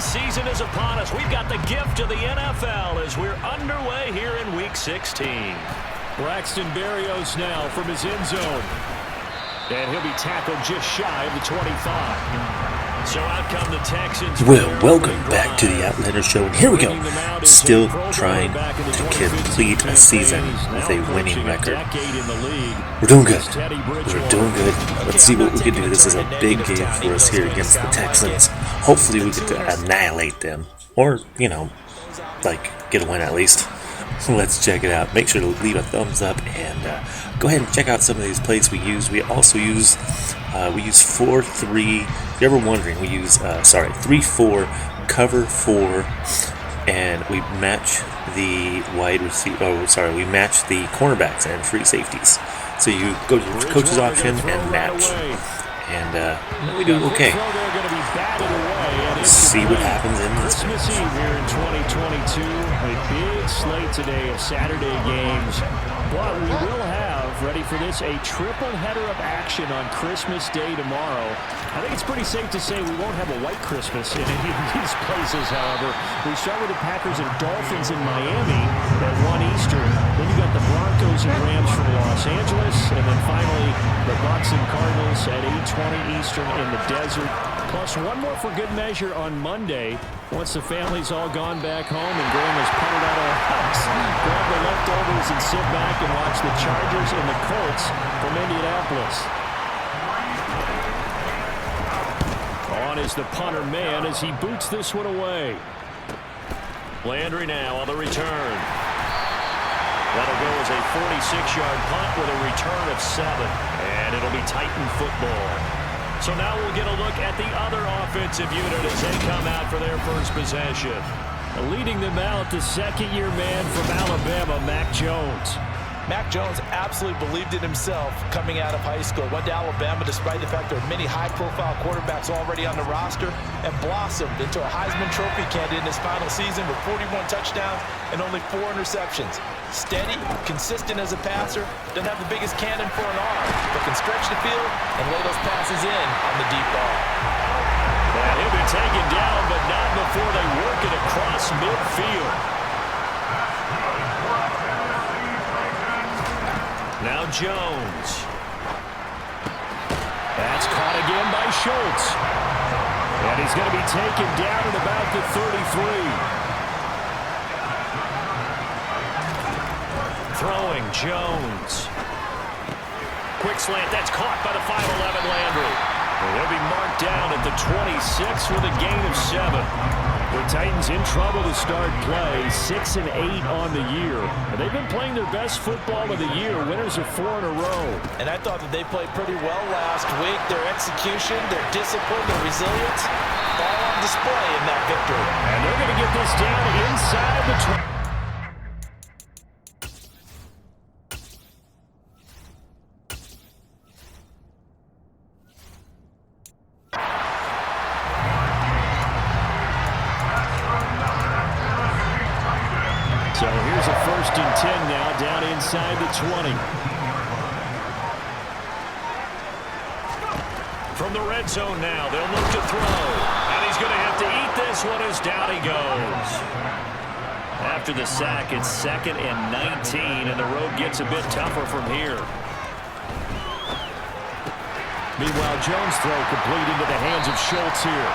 Preseason is upon us. We've got the gift of the NFL as we're underway here in Week 16. Braxton Berrios now from his end zone. And he'll be tackled just shy of the 25. So out come the Texans. Well, welcome back to the Outlander Show. And here we go. Still trying to complete a season with a winning record. We're doing good. We're doing good. Let's see what we can do. This is a big game for us here against the Texans. Hopefully we get to annihilate them. Or, get a win at least. Let's check it out. Make sure to leave a thumbs up and go ahead and check out some of these plays we use. We also use 4-3. If you're ever wondering, we use 3-4, cover 4, and we match the we match the cornerbacks and free safeties. So you go to the coach's option and match, and we do okay. Let's see what happens in this Christmas Eve here in 2022. A big slate today of Saturday games. But we will have, ready for this, a triple header of action on Christmas Day tomorrow. I think it's pretty safe to say we won't have a white Christmas in any of these places, however. We start with the Packers and Dolphins in Miami at 1 Eastern. Then you got the Broncos and Rams from Los Angeles. And then finally, the Bucs and Cardinals at 8:20 Eastern in the desert. Plus one more for good measure on Monday. Once the family's all gone back home and Grandma's putted out of the house, grab the leftovers and sit back and watch the Chargers and the Colts from Indianapolis. On is the punter man as he boots this one away. Landry now on the return. That'll go as a 46-yard punt with a return of 7. And it'll be Titan football. So now we'll get a look at the other offensive unit as they come out for their first possession. Leading them out, the second-year man from Alabama, Mac Jones. Mac Jones absolutely believed in himself coming out of high school. Went to Alabama despite the fact there are many high-profile quarterbacks already on the roster and blossomed into a Heisman Trophy candidate in his final season with 41 touchdowns and only 4 interceptions. Steady, consistent as a passer, doesn't have the biggest cannon for an arm, but can stretch the field and lay those passes in on the deep ball. And he'll be taken down, but not before they work it across midfield. Now Jones. That's caught again by Schultz. And he's going to be taken down at about the 33. Throwing Jones. Quick slant. That's caught by the 5'11" Landry. And they'll be marked down at the 26 with a gain of 7. The Titans in trouble to start play, 6-8 on the year. And they've been playing their best football of the year, winners of 4 in a row. And I thought that they played pretty well last week. Their execution, their discipline, their resilience, all on display in that victory. And they're going to get this down inside the 20. So here's a 1st and 10 now, down inside the 20. From the red zone now, they'll look to throw. And he's going to have to eat this one as down he goes. After the sack, it's 2nd and 19, and the road gets a bit tougher from here. Meanwhile, Jones' throw complete into the hands of Schultz here.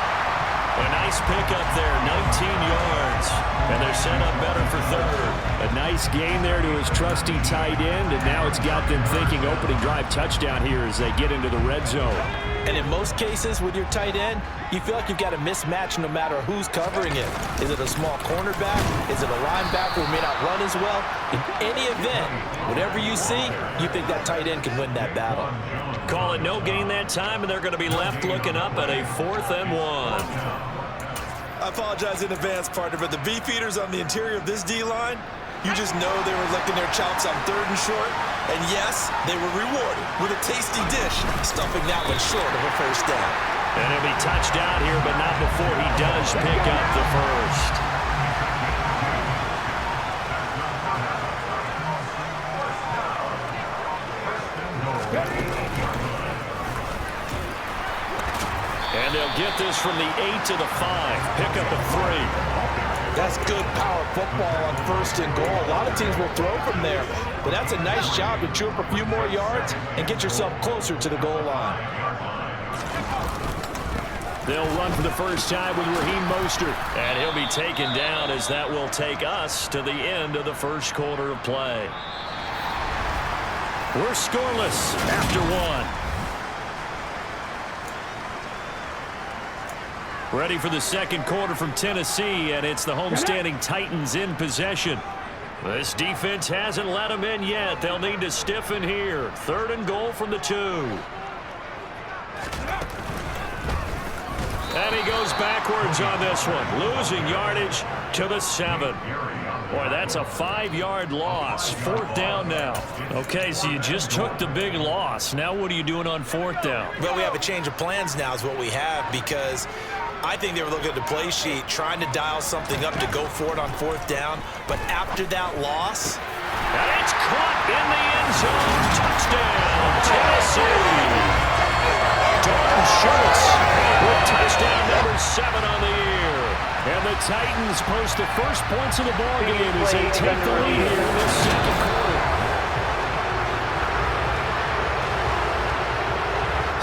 A nice pickup there, 19 yards. And they're set up better for 3rd. A nice gain there to his trusty tight end, and now it's got them thinking opening drive touchdown here as they get into the red zone. And in most cases with your tight end, you feel like you've got a mismatch no matter who's covering it. Is it a small cornerback? Is it a linebacker who may not run as well? In any event, whatever you see, you think that tight end can win that battle. Call it no gain that time, and they're going to be left looking up at a 4th and 1. I apologize in advance, partner, but the beefeaters on the interior of this D-line, you just know they were licking their chops on 3rd and short. And yes, they were rewarded with a tasty dish, stuffing that one short of a 1st down. And he'll be touched out here, but not before he does pick up the 1st. And they'll get this from the 8 to the 5. Pick up a 3. That's good power football on 1st and goal. A lot of teams will throw from there, but that's a nice job to chew up a few more yards and get yourself closer to the goal line. They'll run for the first time with Raheem Mostert. And he'll be taken down as that will take us to the end of the first quarter of play. We're scoreless after 1. Ready for the second quarter from Tennessee, and it's the homestanding Titans in possession. This defense hasn't let them in yet. They'll need to stiffen here. 3rd and goal from the 2. And he goes backwards on this one, losing yardage to the 7. Boy, that's a 5-yard loss. 4th down now. Okay, so you just took the big loss. Now what are you doing on 4th down? Well, we have a change of plans now is what we have, because I think they were looking at the play sheet, trying to dial something up to go for it on 4th down. But after that loss, and it's caught in the end zone. Touchdown, Tennessee. Dalton Schultz with touchdown number 7 on the year. And the Titans post the first points of the ballgame as they take the lead here in this second quarter.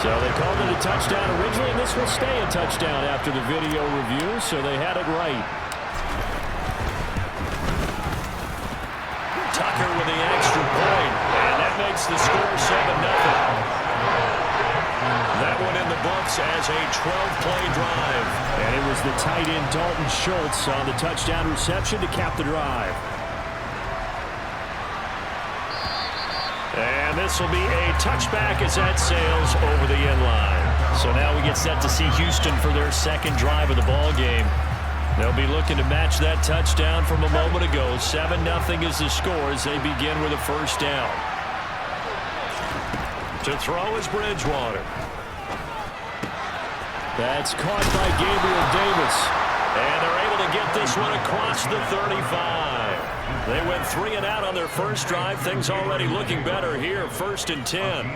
So they called it a touchdown originally, and this will stay a touchdown after the video review, so they had it right. Tucker with the extra point, and that makes the score 7-0. That one in the books as a 12-play drive. And it was the tight end Dalton Schultz on the touchdown reception to cap the drive. And this will be a touchback as that sails over the end line. So now we get set to see Houston for their second drive of the ball game. They'll be looking to match that touchdown from a moment ago. 7-0 is the score as they begin with a first down. To throw is Bridgewater. That's caught by Gabriel Davis. And they're able to get this one across the 35. They went 3 and out on their first drive. Things already looking better here. 1st and 10.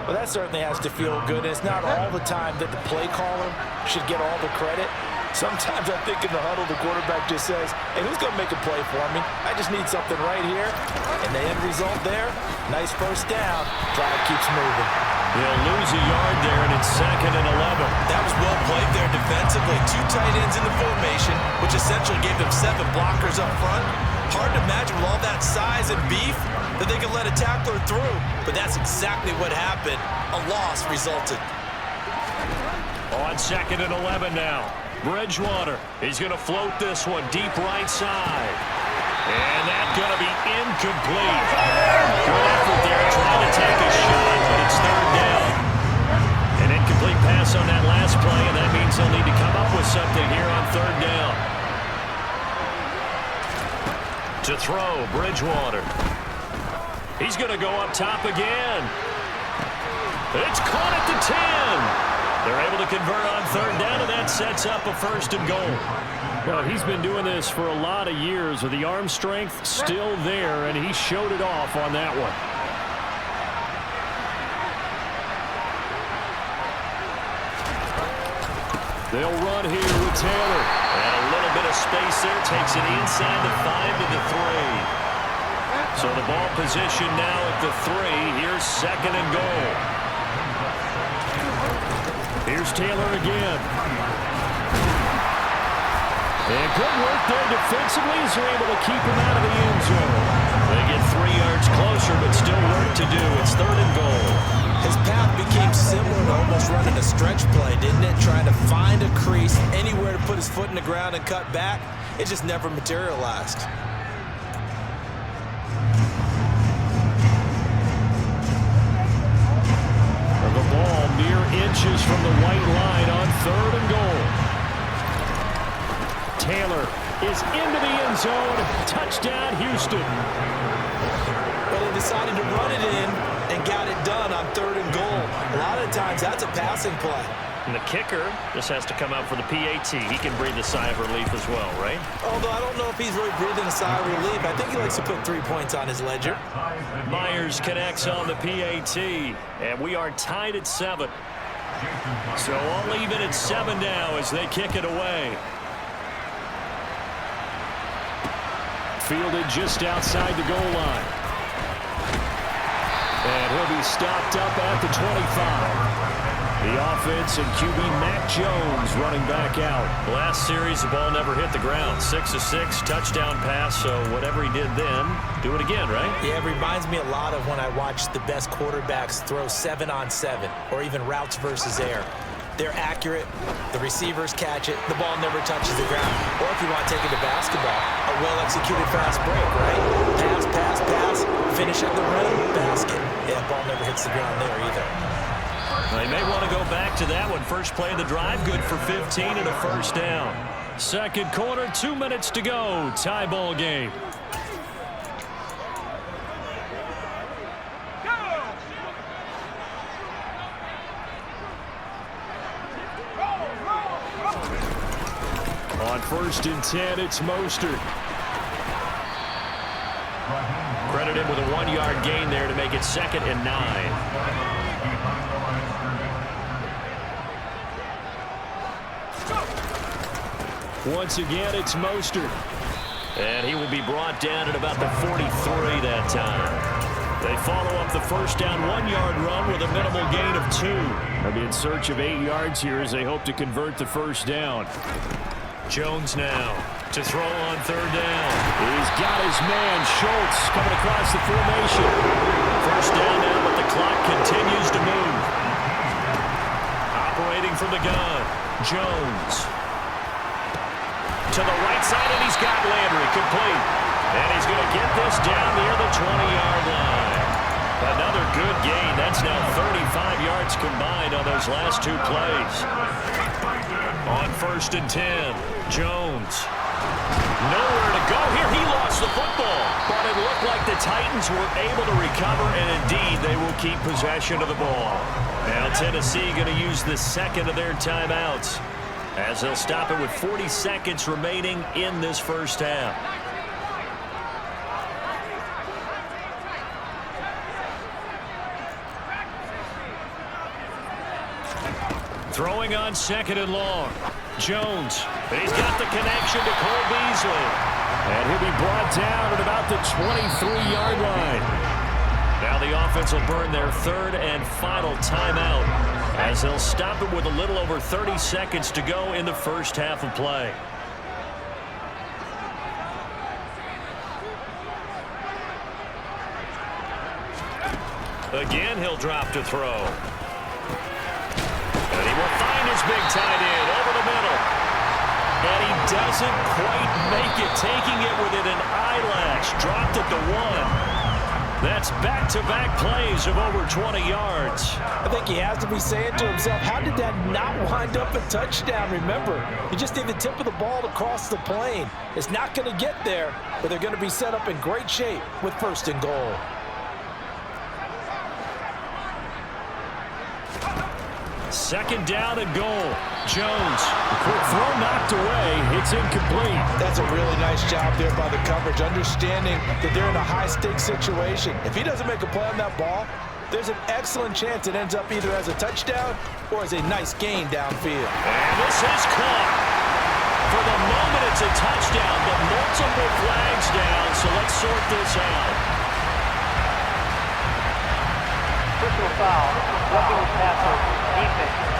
Well, that certainly has to feel good. It's not all the time that the play caller should get all the credit. Sometimes I think in the huddle, the quarterback just says, hey, who's going to make a play for me? I just need something right here. And the end result there, nice first down. Drive keeps moving. They'll lose a yard there, and it's 2nd and 11. That was well played there defensively. 2 tight ends in the formation, which essentially gave them 7 blockers up front. Hard to imagine with all that size and beef that they could let a tackler through. But that's exactly what happened. A loss resulted. On 2nd and 11 now. Bridgewater, he's going to float this one deep right side. And that's going to be incomplete. Good effort there trying to take a shot, but it's 3rd down. An incomplete pass on that last play, and that means they'll need to come up with something here on 3rd down. To throw, Bridgewater. He's going to go up top again. It's caught at the 10. They're able to convert on 3rd down, and that sets up a 1st and goal. Well, he's been doing this for a lot of years with the arm strength still there, and he showed it off on that one. They'll run here with Taylor. And a little bit of space there takes it inside the 5 to the 3. So the ball position now at the 3. Here's 2nd and goal. Here's Taylor again. And good work there defensively as they're able to keep him out of the end zone. They get 3 yards closer, but still work to do. It's 3rd and goal. His path became similar to almost running a stretch play, didn't it? Trying to find a crease, anywhere to put his foot in the ground and cut back. It just never materialized. The ball mere inches from the white line on 3rd and goal. Taylor is into the end zone. Touchdown, Houston. Well, he decided to run it in and got it done on 3rd and goal. A lot of times, that's a passing play. And the kicker just has to come out for the PAT. He can breathe a sigh of relief as well, right? Although I don't know if he's really breathing a sigh of relief. I think he likes to put 3 points on his ledger. Myers connects on the PAT, and we are tied at 7. So all even at 7 now as they kick it away. Fielded just outside the goal line. And he'll be stopped up at the 25. The offense and QB Mac Jones running back out. Last series, the ball never hit the ground. 6 of 6, touchdown pass. So whatever he did then, do it again, right? Yeah, it reminds me a lot of when I watched the best quarterbacks throw 7-on-7 or even routes versus air. They're accurate. The receivers catch it. The ball never touches the ground. Or if you want to take it to basketball, a well-executed fast break, right? Pass, pass, pass. Finish at the rim, basket. Yeah, ball never hits the ground there either. Well, they may want to go back to that one. First play of the drive, good for 15 and a first down. Second quarter, 2 minutes to go. Tie ball game. On 1st and 10, it's Mostert. Credit him with a 1-yard gain there to make it 2nd and 9. Once again, it's Mostert. And he will be brought down at about the 43 that time. They follow up the first down 1-yard run with a minimal gain of 2. They'll be in search of 8 yards here as they hope to convert the first down. Jones now to throw on 3rd down. He's got his man, Schultz, coming across the formation. First down now, but the clock continues to move. Operating from the gun, Jones. To the right side, and he's got Landry complete. And he's going to get this down near the 20-yard line. Another good gain. That's now 35 yards combined on those last 2 plays. On 1st and 10, Jones. Nowhere to go here. He lost the football. But it looked like the Titans were able to recover, and indeed they will keep possession of the ball. Now Tennessee going to use the second of their timeouts, as they'll stop it with 40 seconds remaining in this first half. Throwing on 2nd and long. Jones. He's got the connection to Cole Beasley. And he'll be brought down at about the 23-yard line. Now the offense will burn their 3rd and final timeout, as they'll stop it with a little over 30 seconds to go in the first half of play. Again, he'll drop to throw. And he will find his big tight end over the middle. And he doesn't quite make it, taking it within an eyelash. Dropped at the 1. That's back-to-back plays of over 20 yards. I think he has to be saying to himself, how did that not wind up a touchdown? Remember, you just need the tip of the ball to cross the plane. It's not going to get there, but they're going to be set up in great shape with 1st and goal. Second down and goal. Jones. Quick throw knocked away. It's incomplete. That's a really nice job there by the coverage, understanding that they're in a high-stakes situation. If he doesn't make a play on that ball, there's an excellent chance it ends up either as a touchdown or as a nice gain downfield. And this is caught. For the moment, it's a touchdown, but multiple flags down, so let's sort this out. Personal foul, roughing the passer, defense.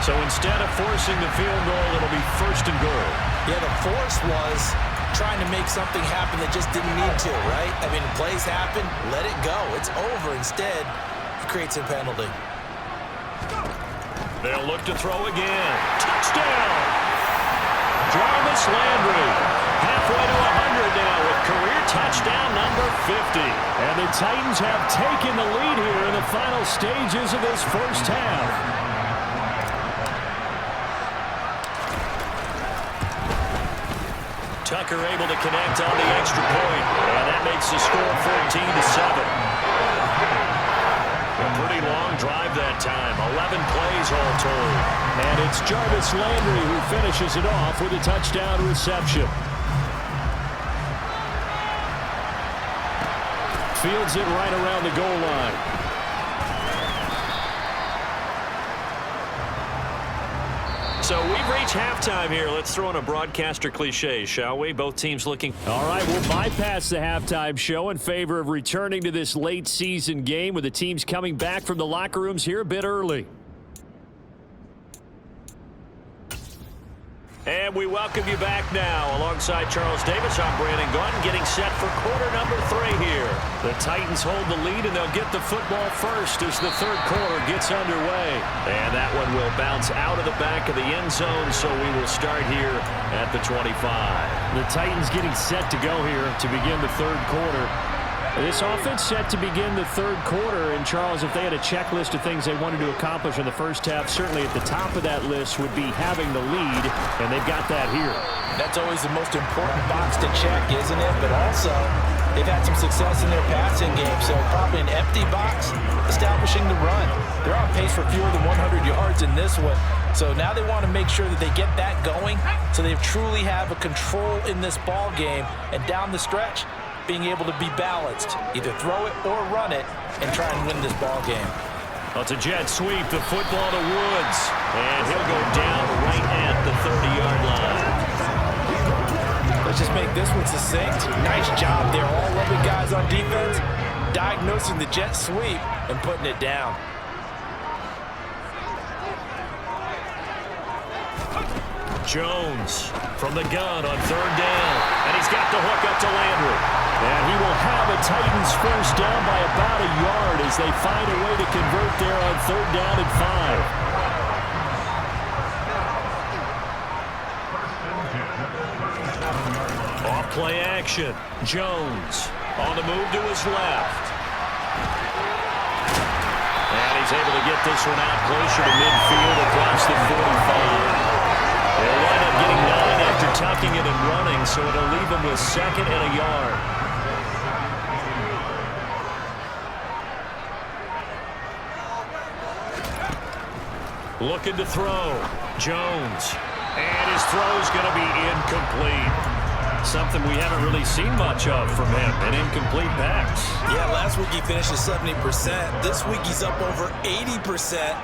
So instead of forcing the field goal, it'll be 1st and goal. Yeah, the force was trying to make something happen that just didn't need to, right? I mean, plays happen, let it go. It's over. Instead, it creates a penalty. They'll look to throw again. Touchdown! Jarvis Landry, halfway to 100 now with career touchdown number 50. And the Titans have taken the lead here in the final stages of this first half. Tucker able to connect on the extra point, and that makes the score 14-7. A pretty long drive that time, 11 plays all told. And it's Jarvis Landry who finishes it off with a touchdown reception. Fields it right around the goal line. So we've reached halftime here. Let's throw in a broadcaster cliche, shall we? Both teams looking. All right, we'll bypass the halftime show in favor of returning to this late season game with the teams coming back from the locker rooms here a bit early. And we welcome you back now. Alongside Charles Davis, I'm Brandon Gaudin, getting set for quarter number 3 here. The Titans hold the lead, and they'll get the football first as the third quarter gets underway. And that one will bounce out of the back of the end zone, so we will start here at the 25. The Titans getting set to go here to begin the third quarter. This offense set to begin the third quarter, and Charles, if they had a checklist of things they wanted to accomplish in the first half, certainly at the top of that list would be having the lead, and they've got that here. That's always the most important box to check, isn't it? But also, they've had some success in their passing game, so probably an empty box, establishing the run. They're on pace for fewer than 100 yards in this one, so now they want to make sure that they get that going so they truly have a control in this ball game, and down the stretch, being able to be balanced, either throw it or run it, and try and win this ball game. Well, it's a jet sweep, the football to Woods, and he'll go down right at the 30-yard line. Let's just make this one succinct. Nice job there, all 11 guys on defense, diagnosing the jet sweep and putting it down. Jones from the gun on third down, and he's got the hook up to Landry. And he will have a Titans first down by about a yard as they find a way to convert there on third down and 5. Off play action. Jones on the move to his left. And he's able to get this one out closer to midfield across the 45. They'll wind up getting 9 after tucking it and running, so it'll leave them with 2nd and a yard. Looking to throw. Jones. And his throw's going to be incomplete. Something we haven't really seen much of from him, an incomplete pass. Yeah, last week he finished at 70%. This week he's up over 80%.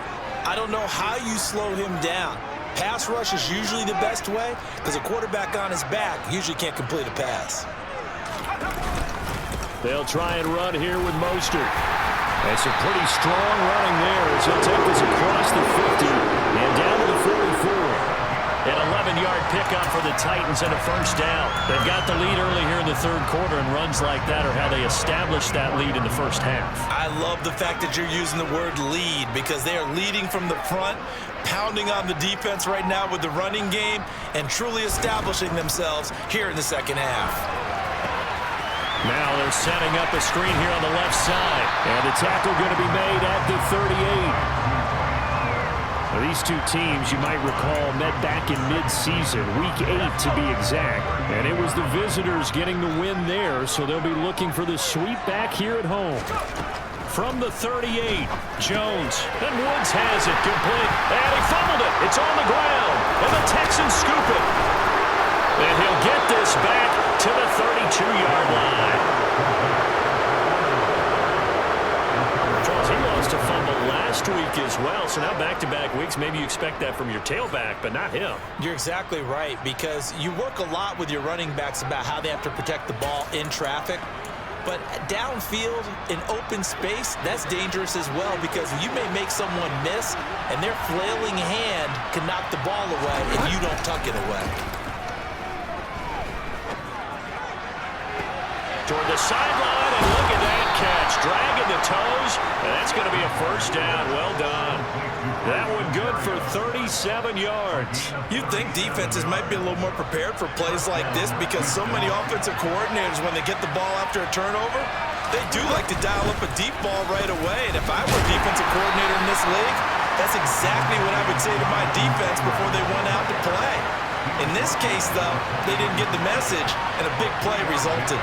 I don't know how you slow him down. Pass rush is usually the best way because a quarterback on his back usually can't complete a pass. They'll try and run here with Mostert. And some pretty strong running there as he'll take this across the 50 and down to the 44. An 11-yard pickup for the Titans and a first down. They've got the lead early here in the third quarter, and runs like that are how they established that lead in the first half. I love the fact that you're using the word lead because they are leading from the front, pounding on the defense right now with the running game, and truly establishing themselves here in the second half. Now they're setting up a screen here on the left side, and the tackle going to be made at the 38. Now, these two teams, you might recall, met back in mid-season, week 8 to be exact. And it was the visitors getting the win there, so they'll be looking for the sweep back here at home. From the 38, Jones, and Woods has it complete. And he fumbled it. It's on the ground, and the Texans scoop it. And he'll get this back to the 32-yard line. He lost a fumble last week as well, so now back-to-back weeks, maybe you expect that from your tailback, but not him. You're exactly right, because you work a lot with your running backs about how they have to protect the ball in traffic, but downfield in open space, that's dangerous as well, because you may make someone miss, and their flailing hand can knock the ball away, and you don't tuck it away. Toward the sideline, and look at that catch. Dragging the toes, and that's going to be a first down. Well done. That one good for 37 yards. You'd think defenses might be a little more prepared for plays like this because so many offensive coordinators, when they get the ball after a turnover, they do like to dial up a deep ball right away. And if I were a defensive coordinator in this league, that's exactly what I would say to my defense before they went out to play. In this case, though, they didn't get the message, and a big play resulted.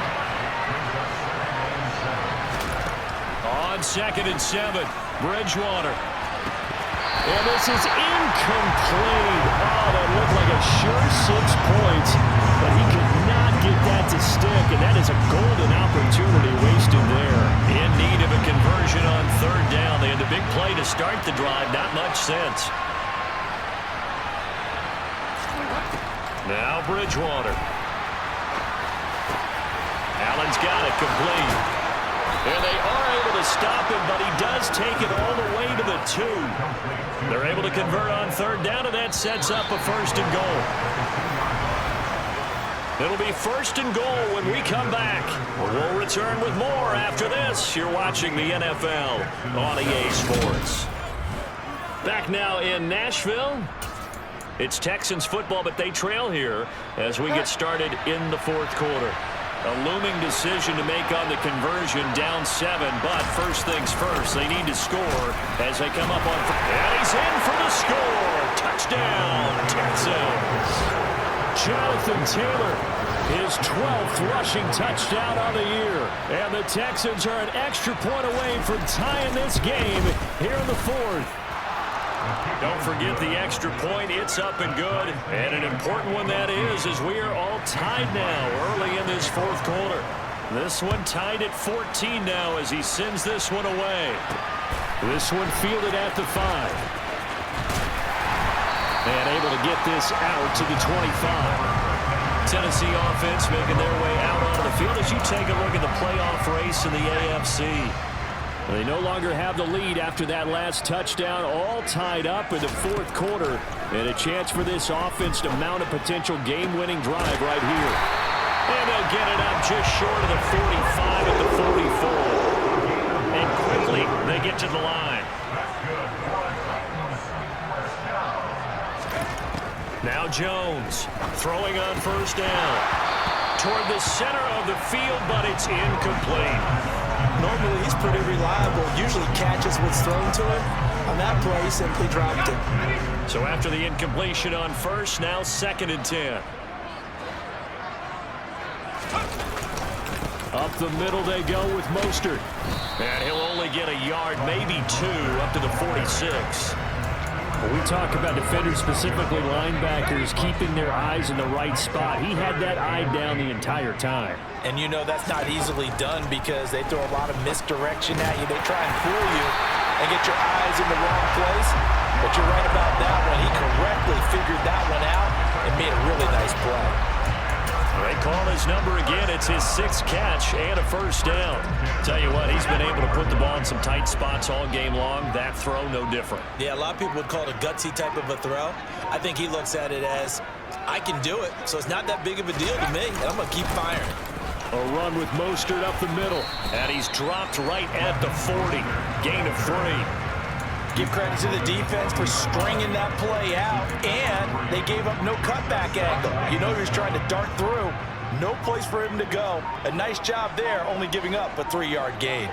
On 2nd and 7, Bridgewater. And this is incomplete. Oh, that looked like a sure 6 points, but he could not get that to stick, and that is a golden opportunity wasted there. In need of a conversion on third down. They had the big play to start the drive. Not much sense. Now Bridgewater. Allen's got it complete. And they are able to stop him, but he does take it all the way to the 2. They're able to convert on third down, and that sets up a 1st and goal. It'll be 1st and goal when we come back. We'll return with more after this. You're watching the NFL on EA Sports. Back now in Nashville. It's Texans football, but they trail here as we get started in the 4th quarter. A looming decision to make on the conversion, down 7, but first things first, they need to score as they come up on... And he's in for the score! Touchdown, Texans! Jonathan Taylor, his 12th rushing touchdown on the year. And the Texans are an extra point away from tying this game here in the 4th. Don't forget the extra point. It's up and good. And an important one that is, as we are all tied now early in this 4th quarter. This one tied at 14 now as he sends this one away. This one fielded at the 5. And able to get this out to the 25. Tennessee offense making their way out onto the field as you take a look at the playoff race in the AFC. They no longer have the lead after that last touchdown, all tied up in the 4th quarter. And a chance for this offense to mount a potential game-winning drive right here. And they'll get it up just short of the 45 at the 44. And quickly, they get to the line. Now Jones, throwing on 1st down. Toward the center of the field, but it's incomplete. Normally, he's pretty reliable. Usually catches what's thrown to him. On that play, he simply dropped it. So after the incompletion on 1st, now 2nd and 10. Up the middle they go with Mostert. And he'll only get a yard, maybe 2, up to the 46. When we talk about defenders, specifically linebackers, keeping their eyes in the right spot. He had that eye down the entire time. And you know that's not easily done because they throw a lot of misdirection at you. They try and fool you and get your eyes in the wrong place. But you're right about that one. He correctly figured that one out and made a really nice play. They call his number again. It's his 6th catch and a 1st down. Tell you what, he's been able to put the ball in some tight spots all game long. That throw, no different. Yeah, a lot of people would call it a gutsy type of a throw. I think he looks at it as, I can do it, so it's not that big of a deal to me, and I'm going to keep firing. A run with Mostert up the middle. And he's dropped right at the 40. Gain of 3. Give credit to the defense for stringing that play out, and they gave up no cutback angle. You know he was trying to dart through. No place for him to go. A nice job there, only giving up a 3-yard gain.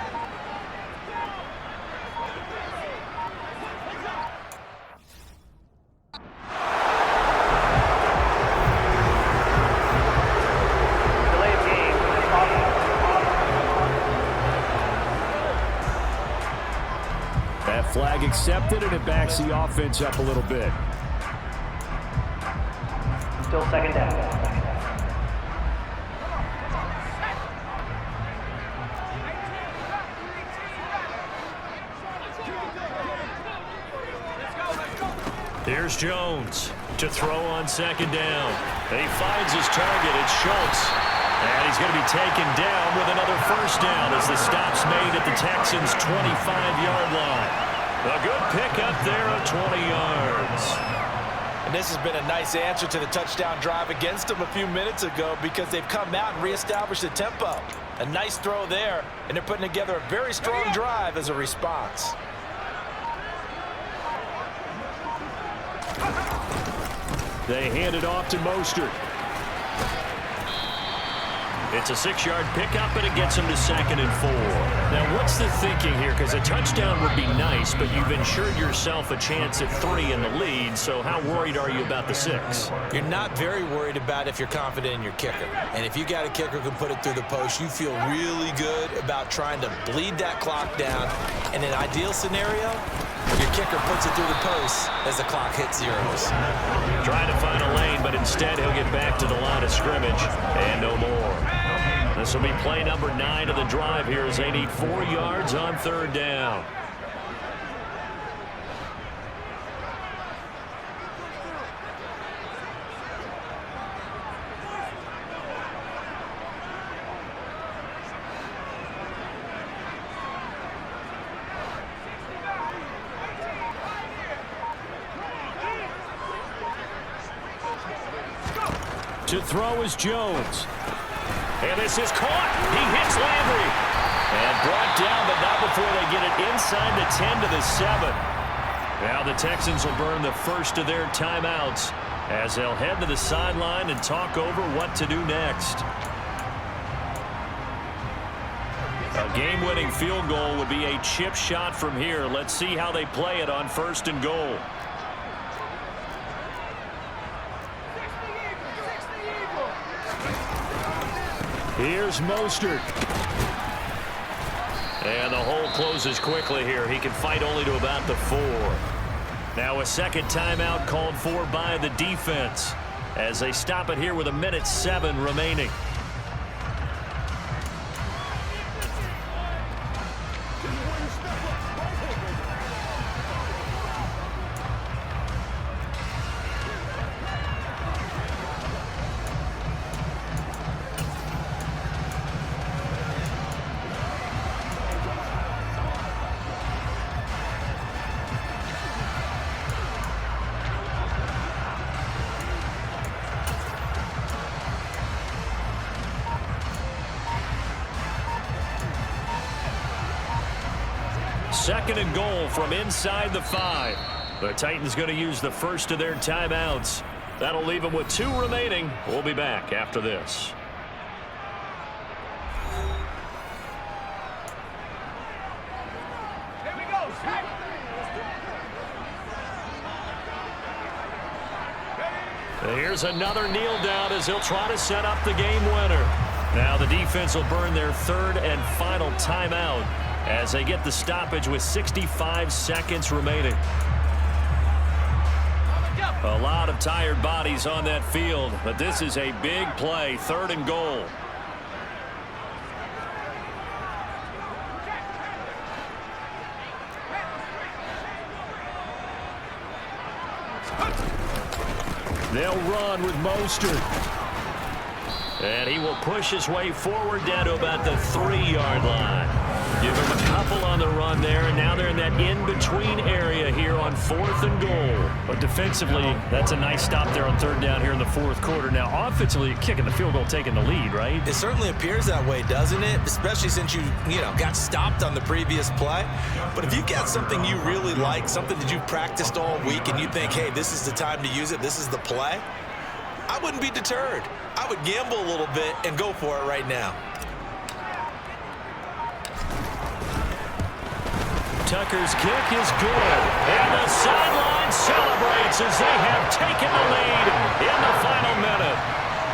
Flag accepted, and it backs the offense up a little bit. Still 2nd down. Here's Jones to throw on 2nd down. And he finds his target. It's Schultz. And he's going to be taken down with another 1st down as the stop's made at the Texans' 25-yard line. A good pick up there of 20 yards. And this has been a nice answer to the touchdown drive against them a few minutes ago because they've come out and reestablished the tempo. A nice throw there, and they're putting together a very strong drive as a response. They hand it off to Mostert. It's a 6-yard pickup, and it gets him to 2nd and 4. Now, what's the thinking here? Because a touchdown would be nice, but you've ensured yourself a chance at 3 in the lead, so how worried are you about the 6? You're not very worried about if you're confident in your kicker. And if you got a kicker who can put it through the post, you feel really good about trying to bleed that clock down. In an ideal scenario, your kicker puts it through the post as the clock hits zeros. Trying to find a lane, but instead he'll get back to the line of scrimmage and no more. This will be play number 9 of the drive here as they need 4 yards on 3rd down. To throw is Jones. And this is caught. He hits Landry. And brought down, but not before they get it inside the 10 to the 7. Now the Texans will burn the first of their timeouts as they'll head to the sideline and talk over what to do next. A game-winning field goal would be a chip shot from here. Let's see how they play it on 1st and goal. Here's Mostert. And the hole closes quickly here. He can fight only to about the 4. Now a second timeout called for by the defense as they stop it here with 1:07 remaining. Second and goal from inside the 5. The Titans going to use the first of their timeouts. That'll leave them with 2 remaining. We'll be back after this. Here we go. Here's another kneel down as he'll try to set up the game winner. Now the defense will burn their 3rd and final timeout as they get the stoppage with 65 seconds remaining. A lot of tired bodies on that field, but this is a big play, 3rd and goal. They'll run with Mostert. And he will push his way forward down to about the 3-yard line. Give him a couple on the run there, and now they're in that in-between area here on 4th and goal. But defensively, that's a nice stop there on 3rd down here in the 4th quarter. Now, offensively, kicking the field goal, taking the lead, right? It certainly appears that way, doesn't it? Especially since you got stopped on the previous play. But if you've got something you really like, something that you've practiced all week, and you think, hey, this is the time to use it, this is the play, I wouldn't be deterred. I would gamble a little bit and go for it right now. Tucker's kick is good. And the sideline celebrates as they have taken the lead in the final minute.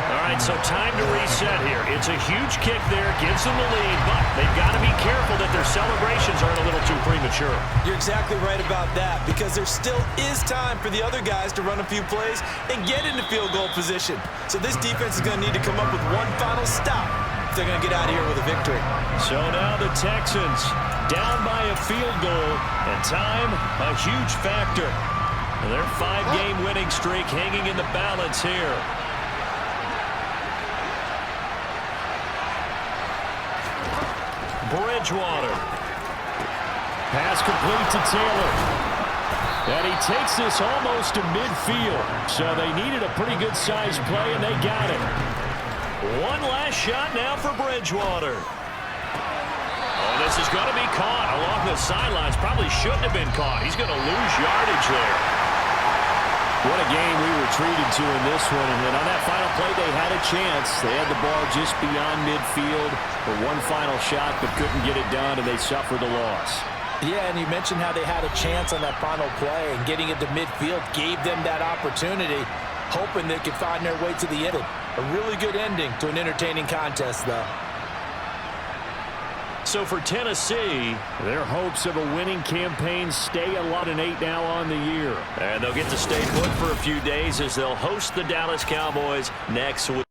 All right, so time to reset here. It's a huge kick there, gives them the lead, but they've got to be careful that their celebrations aren't a little too premature. You're exactly right about that, because there still is time for the other guys to run a few plays and get into field goal position. So this defense is going to need to come up with one final stop if they're going to get out of here with a victory. So now the Texans down by a field goal, and time a huge factor. Their 5-game winning streak hanging in the balance here. Bridgewater. Pass complete to Taylor. And he takes this almost to midfield. So they needed a pretty good-sized play, and they got it. One last shot now for Bridgewater. Oh, this is going to be caught along the sidelines. Probably shouldn't have been caught. He's going to lose yardage there. What a game we were treated to in this one. And on that final play, they had a chance. They had the ball just beyond midfield for one final shot, but couldn't get it done, and they suffered the loss. Yeah, and you mentioned how they had a chance on that final play, and getting it to midfield gave them that opportunity, hoping they could find their way to the end. A really good ending to an entertaining contest, though. So for Tennessee, their hopes of a winning campaign stay 11-8 now on the year. And they'll get to stay put for a few days as they'll host the Dallas Cowboys next week.